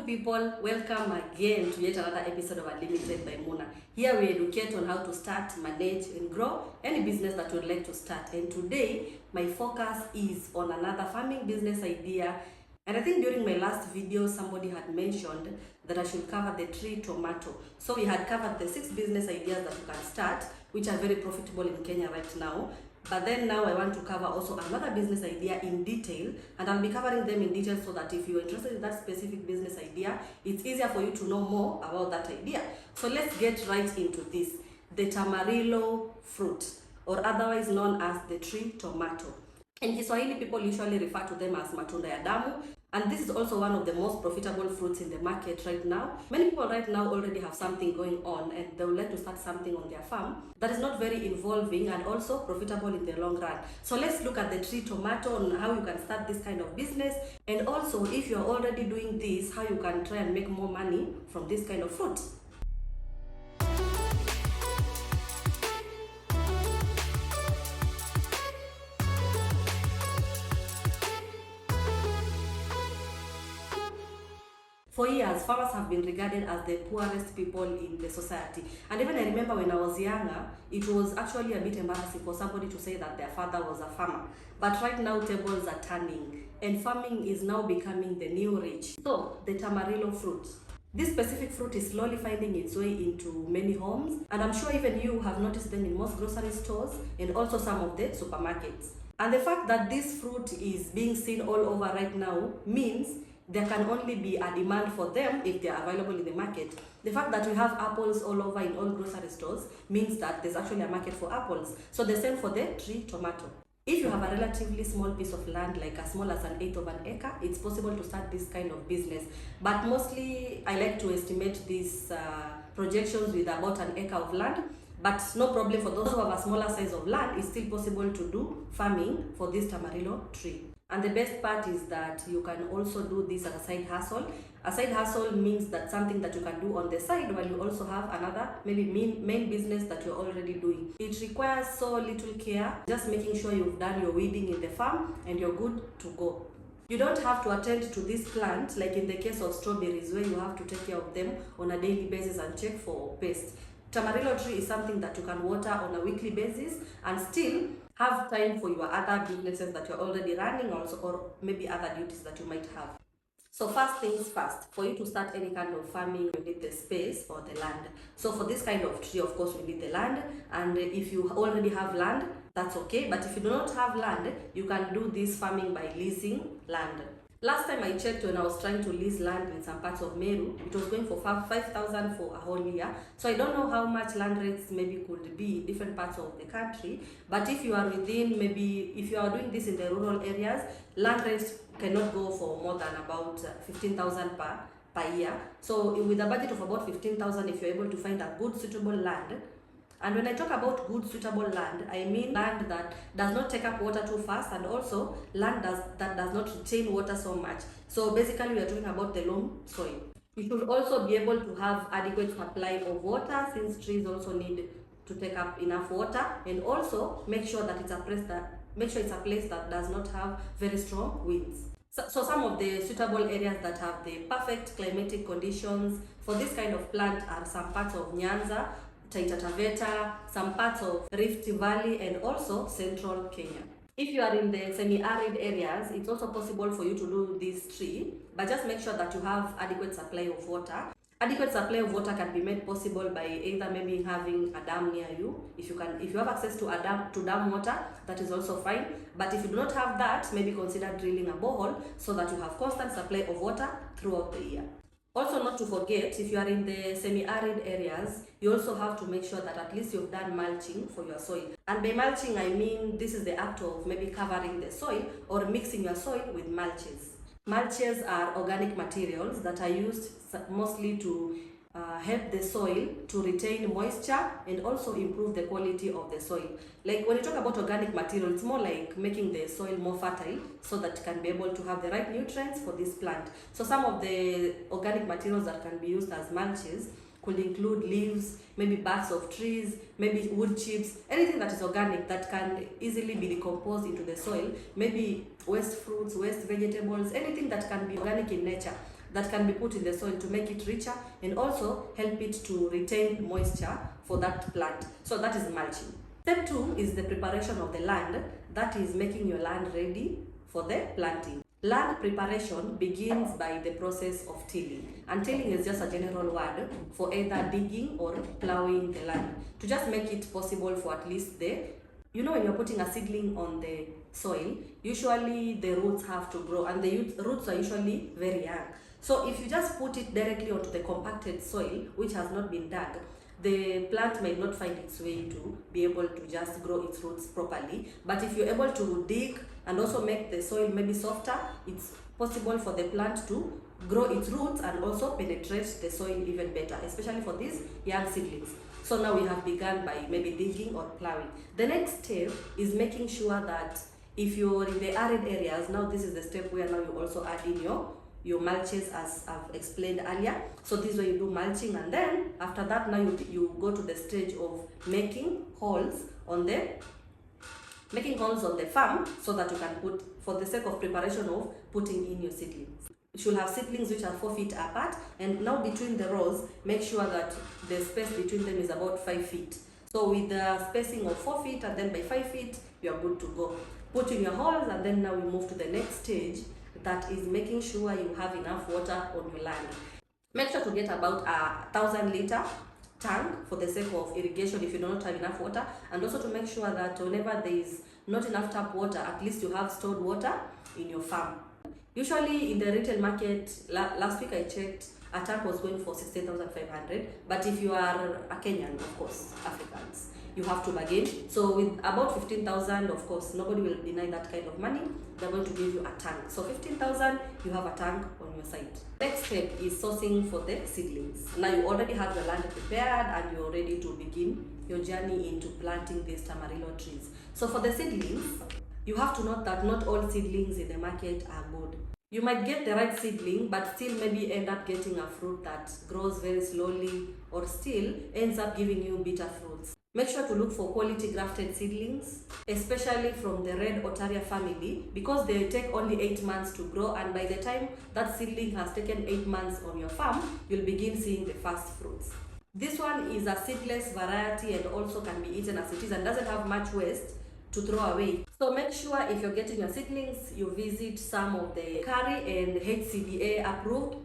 good people, welcome again to yet another episode of Unlimited by Muna. Here we educate on how to start, manage and grow any business that you would like to start. And today my focus is on another farming business idea. And I think during my last video somebody had mentioned that I should cover the tree tomato. So we had covered the 6 business ideas that you can start, which are very profitable in Kenya right now. But then now I want to cover also another business idea in detail, and I'll be covering them in detail so that if you're interested in that specific business idea, it's easier for you to know more about that idea. So let's get right into this. The tamarillo fruit, or otherwise known as the tree tomato. In Kiswahili, people usually refer to them as matunda ya damu, and this is also one of the most profitable fruits in the market right now. Many people right now already have something going on and they would like to start something on their farm that is not very involving and also profitable in the long run. So let's look at the tree tomato and how you can start this kind of business, and also if you're already doing this, how you can try and make more money from this kind of fruit. For years, farmers have been regarded as the poorest people in the society. And even I remember when I was younger, it was actually a bit embarrassing for somebody to say that their father was a farmer. But right now, tables are turning, and farming is now becoming the new rich. So, the tamarillo fruit. This specific fruit is slowly finding its way into many homes, and I'm sure even you have noticed them in most grocery stores and also some of the supermarkets. And the fact that this fruit is being seen all over right now means there can only be a demand for them if they are available in the market. The fact that we have apples all over in all grocery stores means that there's actually a market for apples. So the same for the tree tomato. If you have a relatively small piece of land, like as small as 1/8 of an acre, it's possible to start this kind of business. But mostly I like to estimate these projections with about 1 acre of land. But no problem, for those who have a smaller size of land, it's still possible to do farming for this tamarillo tree. And the best part is that you can also do this as a side hustle. A side hustle means that something that you can do on the side while you also have another maybe main business that you're already doing. It requires so little care, just making sure you've done your weeding in the farm and you're good to go. You don't have to attend to this plant like in the case of strawberries, where you have to take care of them on a daily basis and check for pests. Tamarillo tree is something that you can water on a weekly basis and still have time for your other businesses that you're already running also, or maybe other duties that you might have. So first things first, for you to start any kind of farming, you need the space or the land. So for this kind of tree, of course, we need the land. And if you already have land, that's okay. But if you do not have land, you can do this farming by leasing land. Last time I checked, when I was trying to lease land in some parts of Meru, it was going for 5,000 for a whole year. So I don't know how much land rates maybe could be in different parts of the country. But if you are within, maybe if you are doing this in the rural areas, land rates cannot go for more than about 15,000 per year. So with a budget of about 15,000, if you're able to find a good suitable land. And when I talk about good suitable land, I mean land that does not take up water too fast, and also land that does not retain water so much. So basically we are talking about the loam soil. You should also be able to have adequate supply of water, since trees also need to take up enough water, and also make sure that it's a place that does not have very strong winds. So some of the suitable areas that have the perfect climatic conditions for this kind of plant are some parts of Nyanza, Taita Taveta, some parts of Rift Valley, and also central Kenya. If you are in the semi-arid areas, it's also possible for you to do this tree, but just make sure that you have adequate supply of water. Adequate supply of water can be made possible by either maybe having a dam near you. If you have access to dam water, that is also fine. But if you do not have that, maybe consider drilling a borehole so that you have constant supply of water throughout the year. Also, not to forget, if you are in the semi-arid areas, you also have to make sure that at least you've done mulching for your soil. And by mulching, I mean this is the act of maybe covering the soil or mixing your soil with mulches. Mulches are organic materials that are used mostly to help the soil to retain moisture and also improve the quality of the soil. Like when you talk about organic material, it's more like making the soil more fertile so that it can be able to have the right nutrients for this plant. So some of the organic materials that can be used as mulches could include leaves, maybe barks of trees, maybe wood chips, anything that is organic that can easily be decomposed into the soil, maybe waste fruits, waste vegetables, anything that can be organic in nature. that can be put in the soil to make it richer and also help it to retain moisture for that plant. So that is mulching. Step 2 is the preparation of the land, that is making your land ready for the planting. Land preparation begins by the process of tilling, and tilling is just a general word for either digging or plowing the land to just make it possible for at least when you're putting a seedling on the soil, usually the roots have to grow, and the roots are usually very young. So if you just put it directly onto the compacted soil which has not been dug, the plant may not find its way to be able to just grow its roots properly. But if you're able to dig and also make the soil maybe softer, it's possible for the plant to grow its roots and also penetrate the soil even better, especially for these young seedlings. So now we have begun by maybe digging or plowing. The next step is making sure that if you're in the arid areas, now this is the step where now you also add in your mulches, as I've explained earlier. So this is where you do mulching, and then after that now you go to the stage of making holes on the farm so that you can put, for the sake of preparation of putting in your seedlings. You should have seedlings which are 4 feet apart, and now between the rows, make sure that the space between them is about 5 feet. So with the spacing of 4 feet and then by 5 feet, you are good to go. Put in your holes, and then now we move to the next stage, that is making sure you have enough water on your land. Make sure to get about 1,000-liter tank for the sake of irrigation if you do not have enough water, and also to make sure that whenever there is not enough tap water, at least you have stored water in your farm. Usually in the retail market, last week I checked, a tank was going for 16,500, but if you are a Kenyan, of course, Africans, you have to bargain. So with about 15,000, of course, nobody will deny that kind of money. They're going to give you a tank. So 15,000, you have a tank on your site. Next step is sourcing for the seedlings. Now you already have the land prepared and you're ready to begin your journey into planting these tamarillo trees. So for the seedlings, you have to note that not all seedlings in the market are good. You might get the right seedling, but still maybe end up getting a fruit that grows very slowly, or still ends up giving you bitter fruits. Make sure to look for quality grafted seedlings, especially from the red otaria family, because they take only 8 months to grow, and by the time that seedling has taken 8 months on your farm, you'll begin seeing the first fruits. This one is a seedless variety and also can be eaten as it is and doesn't have much waste to throw away. So make sure if you're getting your seedlings, you visit some of the CARI and HCDA approved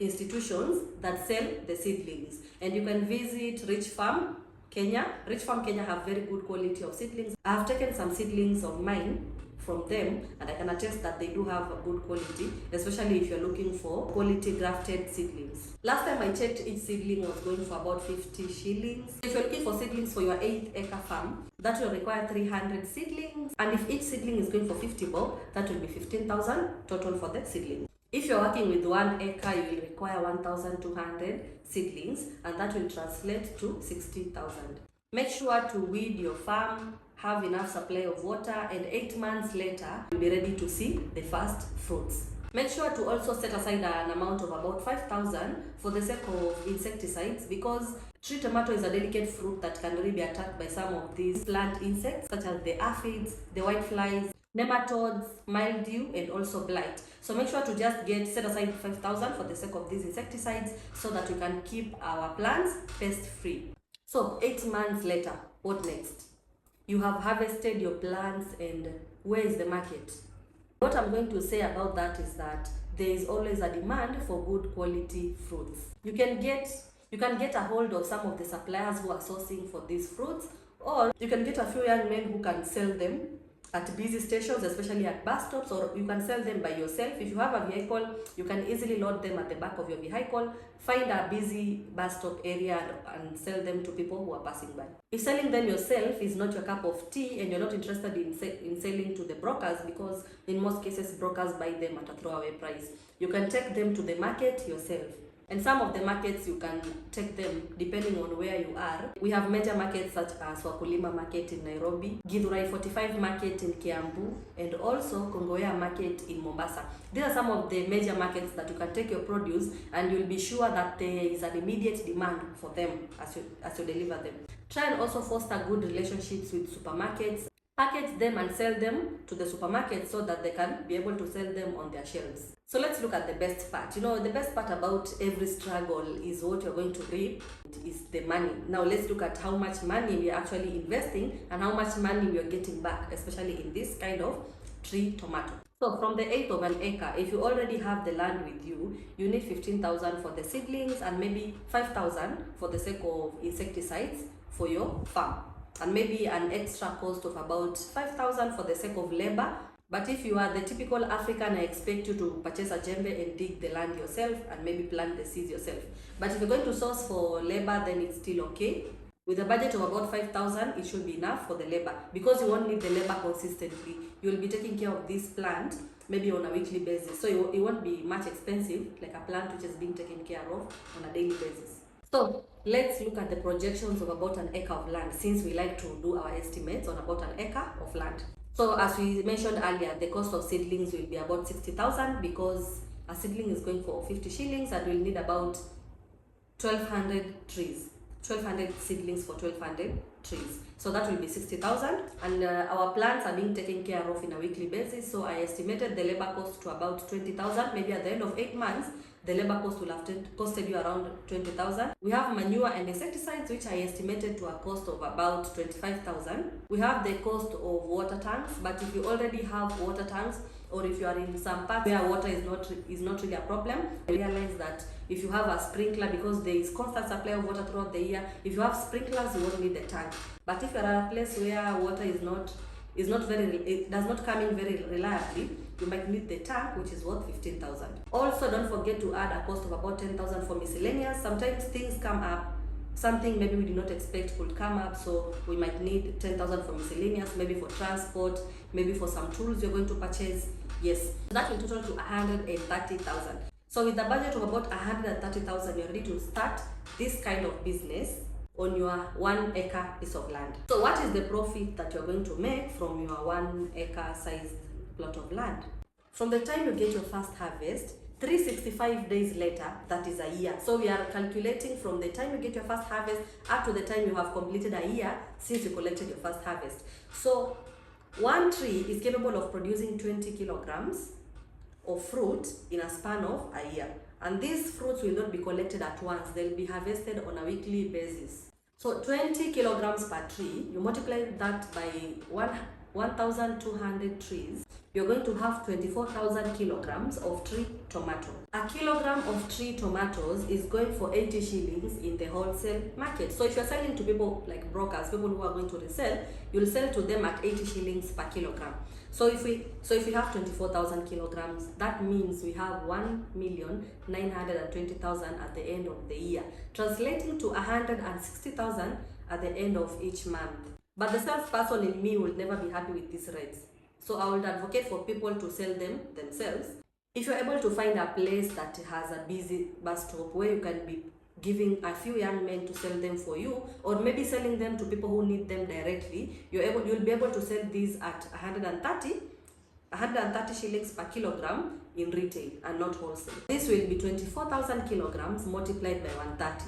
institutions that sell the seedlings. And you can visit Rich Farm Kenya. Rich Farm Kenya have very good quality of seedlings. I have taken some seedlings of mine from them, and I can attest that they do have a good quality, especially if you're looking for quality grafted seedlings. Last time I checked, each seedling was going for about 50 shillings. If you're looking for seedlings for your 8-acre farm, that will require 300 seedlings, and if each seedling is going for 50 bob, that will be 15,000 total for the seedling. If you're working with 1 acre, you will require 1,200 seedlings, and that will translate to 60,000. Make sure to weed your farm, have enough supply of water, and 8 months later, you'll be ready to see the first fruits. Make sure to also set aside an amount of about 5,000 for the sake of insecticides, because tree tomato is a delicate fruit that can really be attacked by some of these plant insects, such as the aphids, the whiteflies, nematodes, mildew, and also blight. So make sure to just set aside 5,000 for the sake of these insecticides so that you can keep our plants pest free. So 8 months later, what next? You have harvested your plants, and where is the market? What I'm going to say about that is that there is always a demand for good quality fruits. You can get a hold of some of the suppliers who are sourcing for these fruits, or you can get a few young men who can sell them at busy stations, especially at bus stops, or you can sell them by yourself. If you have a vehicle, you can easily load them at the back of your vehicle, find a busy bus stop area and sell them to people who are passing by. If selling them yourself is not your cup of tea and you're not interested in selling to the brokers, because in most cases brokers buy them at a throwaway price, you can take them to the market yourself. And some of the markets you can take them depending on where you are. We have major markets such as Wakulima Market in Nairobi, Githurai 45 Market in Kiambu, and also Kongowea Market in Mombasa. These are some of the major markets that you can take your produce, and you'll be sure that there is an immediate demand for them as you deliver them. Try and also foster good relationships with supermarkets. package them and sell them to the supermarket so that they can be able to sell them on their shelves. So let's look at the best part. The best part about every struggle is what you're going to reap is the money. Now let's look at how much money we are actually investing and how much money we are getting back, especially in this kind of tree tomato. So from the 1/8 of an acre, if you already have the land with you, you need 15,000 for the seedlings and maybe 5,000 for the sake of insecticides for your farm. And maybe an extra cost of about 5,000 for the sake of labor. But if you are the typical African, I expect you to purchase a djembe and dig the land yourself and maybe plant the seeds yourself. But if you're going to source for labor, then it's still okay. With a budget of about 5,000, it should be enough for the labor, because you won't need the labor consistently. You'll be taking care of this plant maybe on a weekly basis. So it won't be much expensive like a plant which is being taken care of on a daily basis. So let's look at the projections of about an acre of land, since we like to do our estimates on about an acre of land. So as we mentioned earlier, the cost of seedlings will be about 60,000, because a seedling is going for 50 shillings and we'll need about 1,200 trees. 1,200 seedlings for 1,200 trees. So that will be 60,000, and our plants are being taken care of in a weekly basis. So I estimated the labor cost to about 20,000. Maybe at the end of 8 months, the labor cost will have costed you around 20,000. We have manure and insecticides, which I estimated to a cost of about 25,000. We have the cost of water tanks, but if you already have water tanks, or if you are in some parts where water is not really a problem, realize that if you have a sprinkler, because there is constant supply of water throughout the year, if you have sprinklers, you won't need the tank. But if you are at a place where water it does not come in very reliably, you might need the tank, which is worth 15,000. Also, don't forget to add a cost of about 10,000 for miscellaneous. Sometimes things come up, something maybe we did not expect could come up, so we might need 10,000 for miscellaneous, maybe for transport, maybe for some tools you're going to purchase. Yes, that will total to 130,000. So with a budget of about 130,000, you're ready to start this kind of business on your 1 acre piece of land. So what is the profit that you're going to make from your 1 acre sized plot of land? From the time you get your first harvest, 365 days later, that is a year. So we are calculating from the time you get your first harvest up to the time you have completed a year since you collected your first harvest. So one tree is capable of producing 20 kilograms of fruit in a span of a year. And these fruits will not be collected at once. They'll be harvested on a weekly basis. So 20 kilograms per tree, you multiply that by 1,200 trees, you're going to have 24,000 kilograms of tree tomato. A kilogram of tree tomatoes is going for 80 shillings in the wholesale market. So if you're selling to people like brokers, people who are going to resell, you'll sell to them at 80 shillings per kilogram. So if we have 24,000 kilograms, that means we have 1,920,000 at the end of the year, translating to 160,000 at the end of each month. But the salesperson in me will never be happy with these rates. So I would advocate for people to sell them themselves. If you're able to find a place that has a busy bus stop where you can be giving a few young men to sell them for you, or maybe selling them to people who need them directly, you'll be able to sell these at 130 shillings per kilogram in retail and not wholesale. This will be 24,000 kilograms multiplied by 130,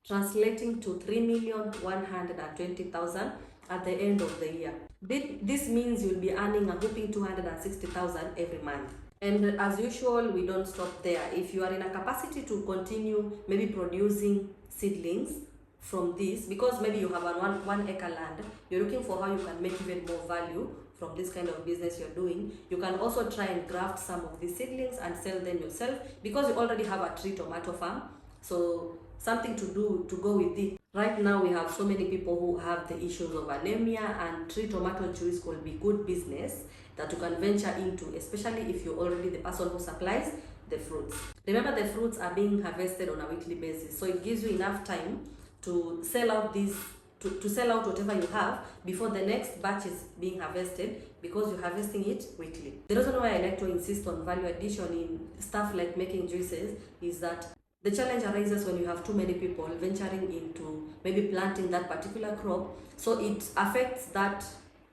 translating to 3,120,000 at the end of the year. This means you'll be earning a whopping 260,000 every month. And as usual, we don't stop there. If you are in a capacity to continue maybe producing seedlings from this, because maybe you have a one acre land, you're looking for how you can make even more value from this kind of business you're doing, you can also try and graft some of these seedlings and sell them yourself, because you already have a tree tomato farm. So something to do to go with it. Right now we have so many people who have the issues of anemia, and tree tomato juice will be good business that you can venture into, especially if you're already the person who supplies the fruits. Remember, the fruits are being harvested on a weekly basis, so it gives you enough time to sell out to sell out whatever you have before the next batch is being harvested, because you're harvesting it weekly. The reason why I like to insist on value addition in stuff like making juices is that the challenge arises when you have too many people venturing into maybe planting that particular crop, so it affects that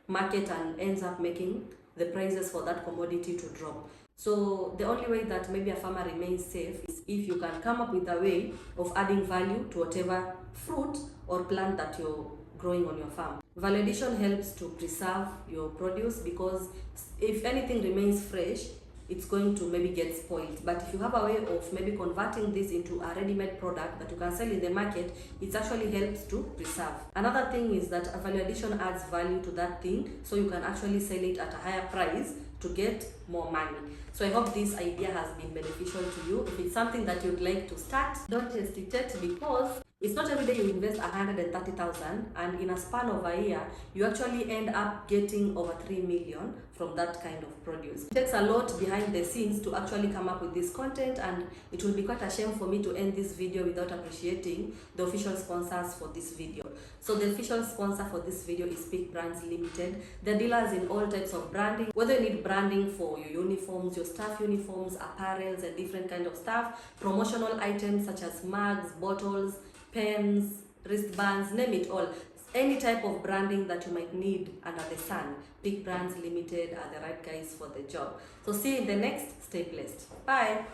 market and ends up making the prices for that commodity to drop. So the only way that maybe a farmer remains safe is if you can come up with a way of adding value to whatever fruit or plant that you're growing on your farm. Value addition helps to preserve your produce, because if anything remains fresh, it's going to maybe get spoiled. But if you have a way of maybe converting this into a ready-made product that you can sell in the market, it actually helps to preserve. Another thing is that a value addition adds value to that thing, so you can actually sell it at a higher price to get more money. So I hope this idea has been beneficial to you. If it's something that you'd like to start, don't hesitate, because it's not every day you invest 130,000 and in a span of a year you actually end up getting over 3 million from that kind of produce. It takes a lot behind the scenes to actually come up with this content, and it will be quite a shame for me to end this video without appreciating the official sponsors for this video. So the official sponsor for this video is Peak Brands Limited. They're dealers in all types of branding. Whether you need branding for your uniforms, your staff uniforms, apparels and different kind of stuff, promotional items such as mugs, bottles, pens, wristbands, name it all. Any type of branding that you might need under the sun, Peak Brands Limited are the right guys for the job. So see you in the next. Stay blessed. Bye.